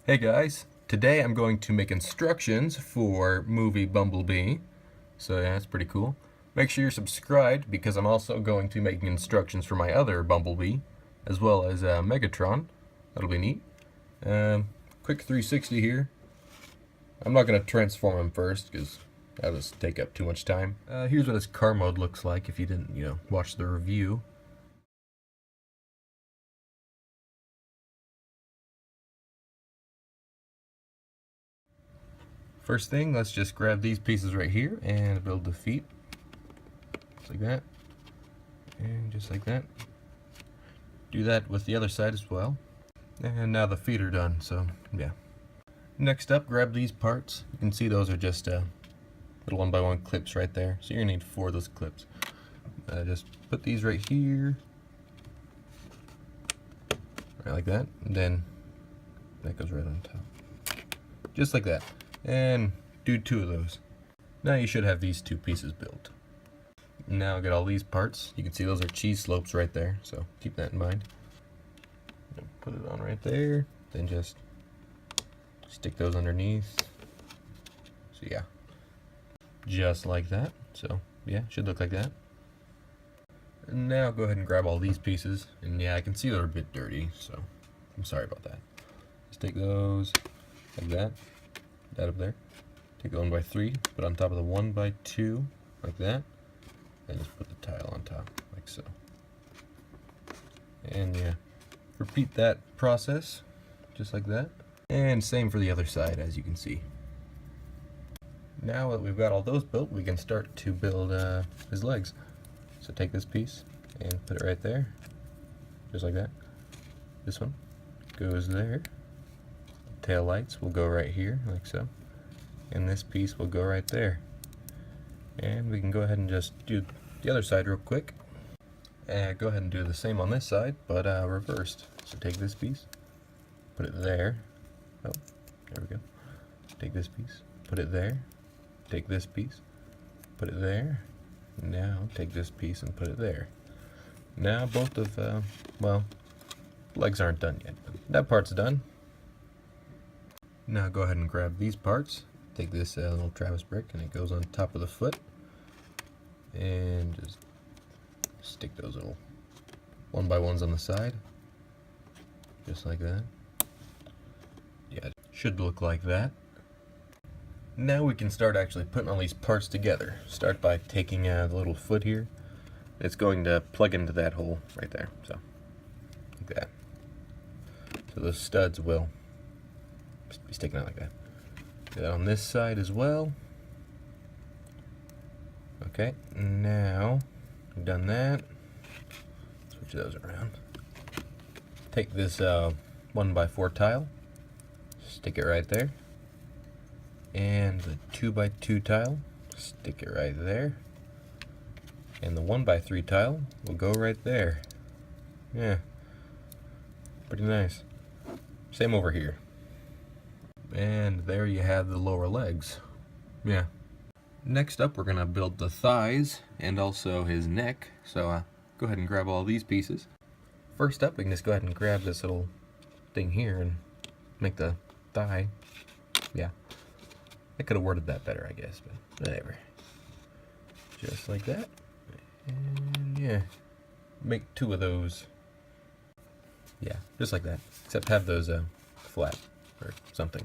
Hey guys, today I'm going to make instructions for movie Bumblebee. So yeah, it's pretty cool. Make sure you're subscribed because I'm also going to be making instructions for my other Bumblebee, as well as Megatron. That'll be neat. Quick 360 here. I'm not going to transform him first because that would take up too much time. Here's what his car mode looks like if you didn't, watch the review. First thing, let's just grab these pieces right here and build the feet. Just like that. And just like that. Do that with the other side as well. And now the feet are done, so yeah. Next up, grab these parts. You can see those are just little 1x1 clips right there. So you're gonna need 4 of those clips. Just put these right here. Right like that. And then that goes right on top. Just like that. And do 2 of those. Now you should have these 2 pieces built. Now get all these parts. You can see those are cheese slopes right there, so keep that in mind. Put it on right there, then just stick those underneath. So yeah, just like that. So yeah, should look like that. And now go ahead and grab all these pieces. And yeah, I can see they're a bit dirty, so I'm sorry about that. Just take those like that. That up there. Take the 1x3, put on top of the 1x2 like that, and just put the tile on top like so. And yeah, repeat that process just like that, and same for the other side, as you can see. Now that we've got all those built, we can start to build his legs. So take this piece and put it right there, just like that. This one goes there. Tail lights will go right here, like so. And this piece will go right there. And we can go ahead and just do the other side real quick. And go ahead and do the same on this side, but reversed. So take this piece, put it there. Oh, there we go. Take this piece, put it there. Take this piece, put it there. Now take this piece and put it there. Now both of, well, legs aren't done yet. That part's done. Now go ahead and grab these parts. Take this little Travis brick and it goes on top of the foot. And just stick those little 1x1s on the side. Just like that. Yeah, it should look like that. Now we can start actually putting all these parts together. Start by taking the little foot here. It's going to plug into that hole right there. So, like that. So those studs will be sticking out like that. Do that on this side as well. Okay, now we've done that. Switch those around. Take this 1x4 tile, stick it right there, and the 2x2 tile, stick it right there, and the 1x3 tile will go right there. Yeah, pretty nice. Same over here. And there you have the lower legs. Yeah. Next up, we're going to build the thighs and also his neck. So go ahead and grab all these pieces. First up, we can just go ahead and grab this little thing here and make the thigh. Yeah. I could have worded that better, I guess, but whatever. Just like that. And yeah, make 2 of those. Yeah, just like that. Except have those flat or something.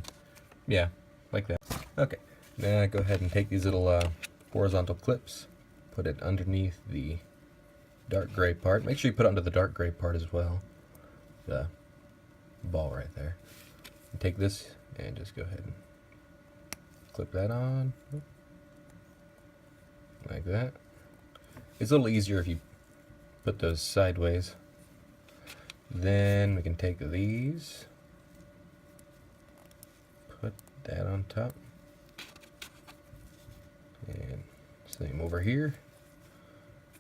Yeah, like that. Okay, now go ahead and take these little horizontal clips, put it underneath the dark gray part. Make sure you put it under the dark gray part as well. The ball right there. And take this and just go ahead and clip that on. Like that. It's a little easier if you put those sideways. Then we can take these, put that on top, and same over here,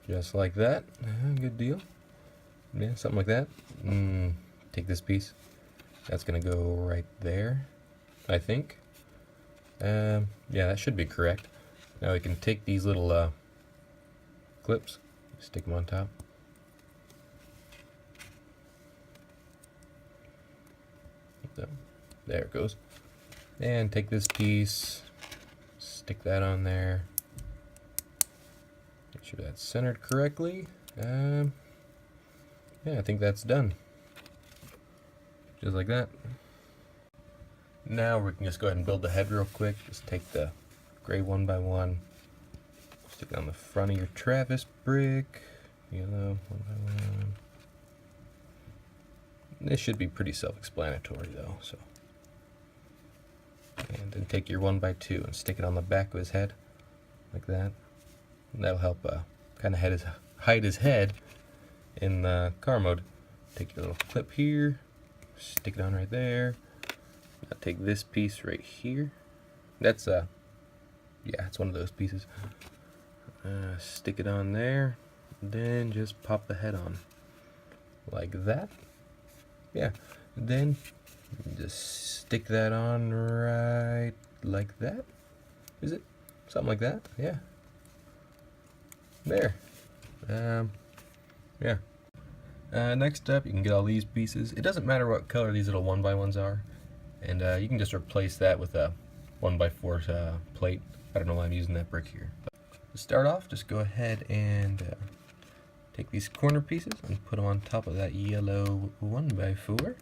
just like that. Good deal. Yeah, something like that. Take this piece. That's gonna go right there, I think. Yeah, that should be correct. Now we can take these little clips, stick them on top. There it goes. And take this piece, stick that on there. Make sure that's centered correctly. Yeah, I think that's done. Just like that. Now we can just go ahead and build the head real quick. Just take the gray 1x1, stick it on the front of your Travis brick. Yellow 1x1. This should be pretty self-explanatory though. So, and then take your 1x2 and stick it on the back of his head, like that. And that'll help kind of hide his head in the car mode. Take your little clip here, stick it on right there. Now take this piece right here. That's yeah, it's one of those pieces. Stick it on there, then just pop the head on like that. Yeah, then just stick that on right like that. Is it something like that? Yeah. There. Yeah. Next up, you can get all these pieces. It doesn't matter what color these little 1x1s are, and you can just replace that with a 1x4 plate. I don't know why I'm using that brick here. But to start off, just go ahead and take these corner pieces and put them on top of that yellow 1x4.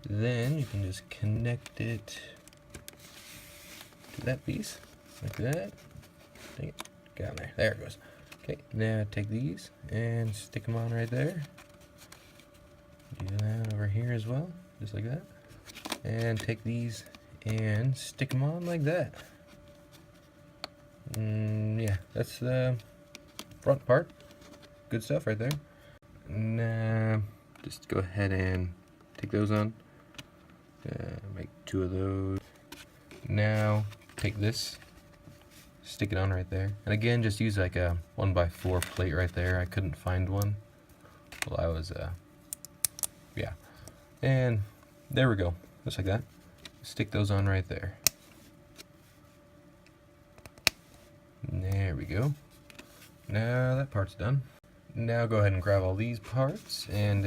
Then you can just connect it to that piece like that. Dang it, get on there. There it goes. Okay, now take these and stick them on right there. Do that over here as well, just like that. And take these and stick them on like that. Yeah, that's the front part. Good stuff right there. Now, just go ahead and take those on. Make 2 of those. Now, take this, stick it on right there. And again, just use like a 1x4 plate right there. I couldn't find one. Well, I was, yeah. And there we go, just like that. Stick those on right there. There we go. Now that part's done. Now go ahead and grab all these parts and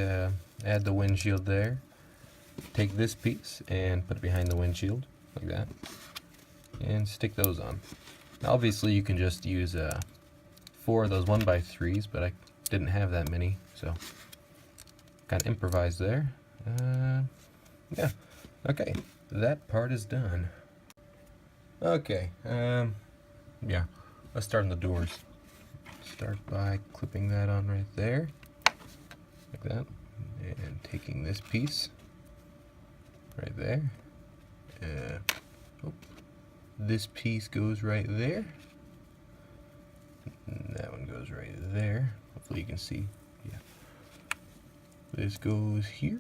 add the windshield there. Take this piece and put it behind the windshield, like that. And stick those on. Now obviously you can just use 4 of those 1x3s, but I didn't have that many, so kind of improvised there. Yeah, okay, that part is done. Okay, yeah, let's start on the doors. Start by clipping that on right there, like that, and taking this piece right there. This piece goes right there. And that one goes right there. Hopefully you can see. Yeah. This goes here,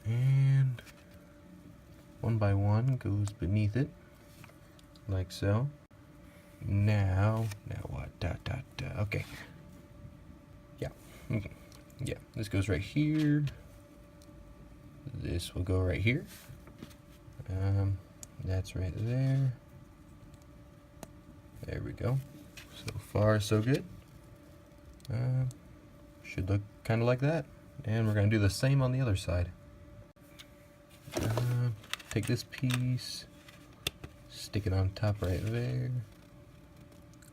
and 1x1 goes beneath it, like so. Now what? Okay. Yeah. Yeah. This goes right here. This will go right here. That's right there. There we go. So far, so good. Should look kind of like that. And we're going to do the same on the other side. Take this piece, stick it on top right there.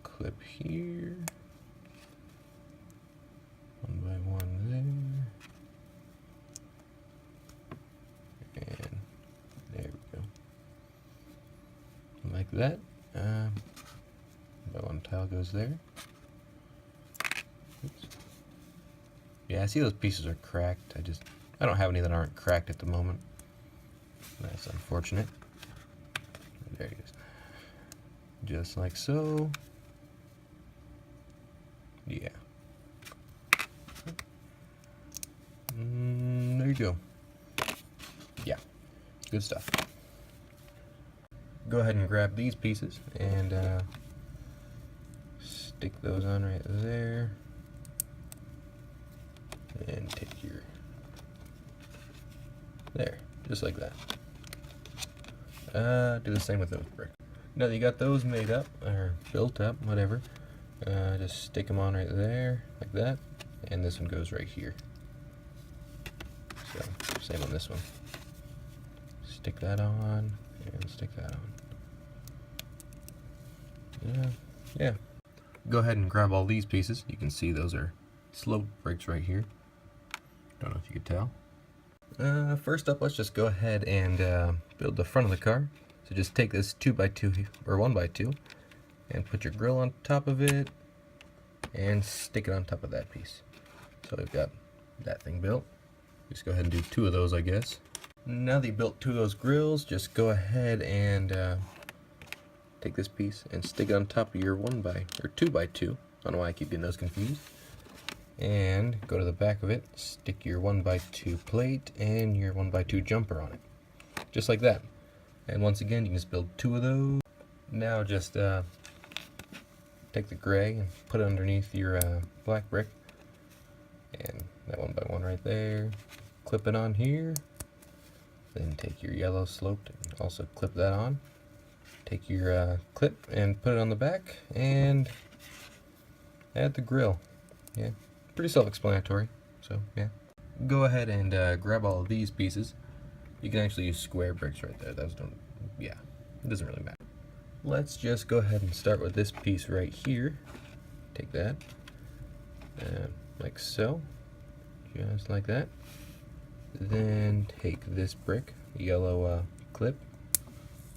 Clip here. 1x1 there. And there we go. Like that. That one tile goes there. Oops. Yeah, I see those pieces are cracked. I don't have any that aren't cracked at the moment. That's unfortunate. There it is. Just like so. Yeah. There you go. Yeah, good stuff. Go ahead and grab these pieces and stick those on right there. And take your, there, just like that. Do the same with those bricks. Now that you got those made up, or built up, whatever, just stick them on right there, like that. And this one goes right here. So, same on this one. stick that on, and stick that on. Yeah. Go ahead and grab all these pieces. You can see those are slope brakes right here. Don't know if you could tell. First up, let's just go ahead and build the front of the car. So just take this 2x2 or 1x2 and put your grill on top of it and stick it on top of that piece. So we've got that thing built. Just go ahead and do 2 of those, I guess. Now that you built 2 of those grills, just go ahead and take this piece and stick it on top of your 2x2. I don't know why I keep getting those confused. And go to the back of it, stick your 1x2 plate and your 1x2 jumper on it. Just like that. And once again, you can just build 2 of those. Now just take the gray and put it underneath your black brick. And that 1x1 right there. Clip it on here. Then take your yellow sloped and also clip that on. Take your clip and put it on the back and add the grill. Yeah. Pretty self-explanatory, so yeah. Go ahead and grab all of these pieces. You can actually use square bricks right there. Those don't, yeah, it doesn't really matter. Let's just go ahead and start with this piece right here. Take that, like so, just like that. Then take this brick, yellow clip,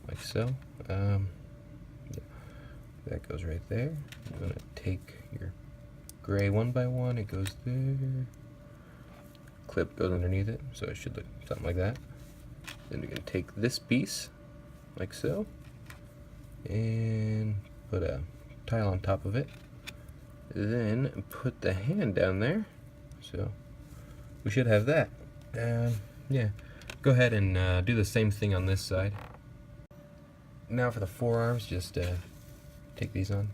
like so. Yeah. That goes right there. I'm gonna take your gray 1x1, it goes there. Clip goes underneath it, so it should look something like that. Then we can take this piece, like so, and put a tile on top of it. Then put the hand down there, so we should have that. Yeah, go ahead and do the same thing on this side. Now for the forearms, just take these on,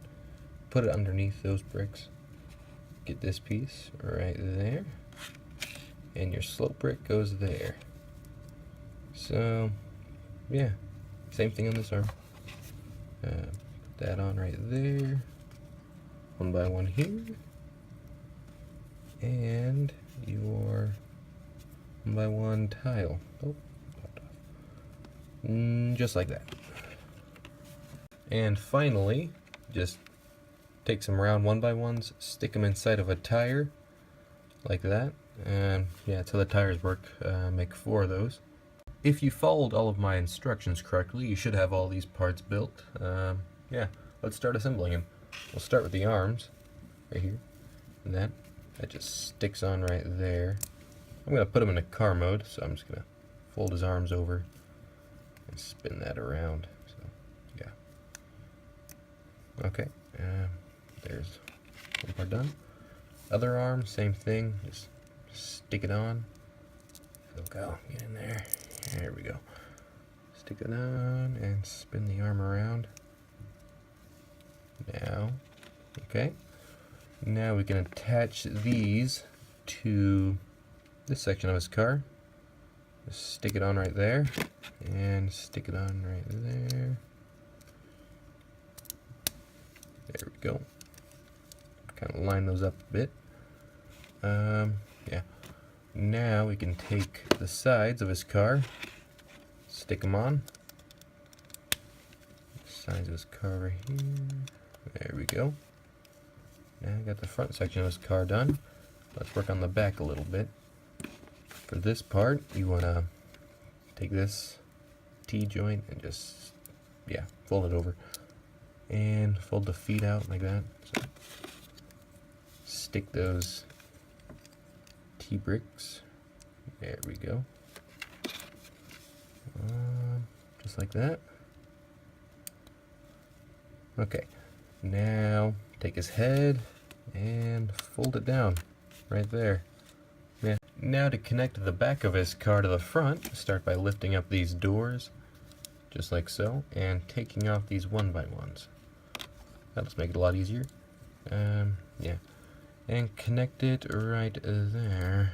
put it underneath those bricks. Get this piece right there, and your slope brick goes there. So, yeah, same thing on this arm. Put that on right there, 1x1 here, and your 1x1 tile. Oh, popped off. Just like that. And finally, just take some round 1x1s, stick them inside of a tire, like that, and yeah, that's how the tires work. Make 4 of those. If you followed all of my instructions correctly, you should have all these parts built. Yeah, let's start assembling them. We'll start with the arms, right here, and that just sticks on right there. I'm going to put him in a car mode, so I'm just going to fold his arms over and spin that around. So, yeah. Okay. There's one part done. Other arm, same thing. Just stick it on. Go, get in there. There we go. Stick it on and spin the arm around. Now, okay. Now we can attach these to this section of his car. Just stick it on right there, and stick it on right there. There we go. Kind of line those up a bit. Yeah. Now we can take the sides of his car, stick them on. Sides of his car right here. There we go. Now I got the front section of his car done. Let's work on the back a little bit. For this part, you want to take this T-joint and just, yeah, fold it over. And fold the feet out like that. So stick those T-bricks. There we go. Just like that. Okay. Now take his head and fold it down right there. Yeah. Now to connect the back of his car to the front, start by lifting up these doors, just like so, and taking off these 1x1s. That'll make it a lot easier. Yeah. And connect it right there.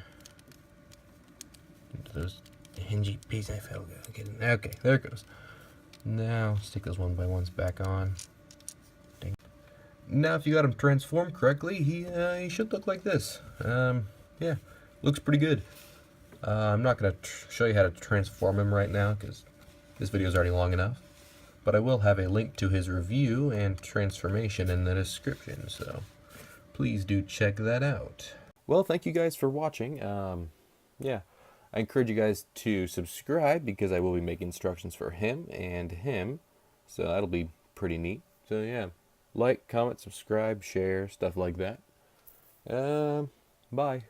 Those hingy pieces I fell. Okay, there it goes. Now stick those 1x1s back on. Dang. Now, if you got him transformed correctly, he should look like this. Yeah, looks pretty good. I'm not going to show you how to transform him right now because this video is already long enough, but I will have a link to his review and transformation in the description, so please do check that out. Well, thank you guys for watching. Yeah, I encourage you guys to subscribe because I will be making instructions for him and him, so that'll be pretty neat. So yeah, like, comment, subscribe, share, stuff like that. Bye.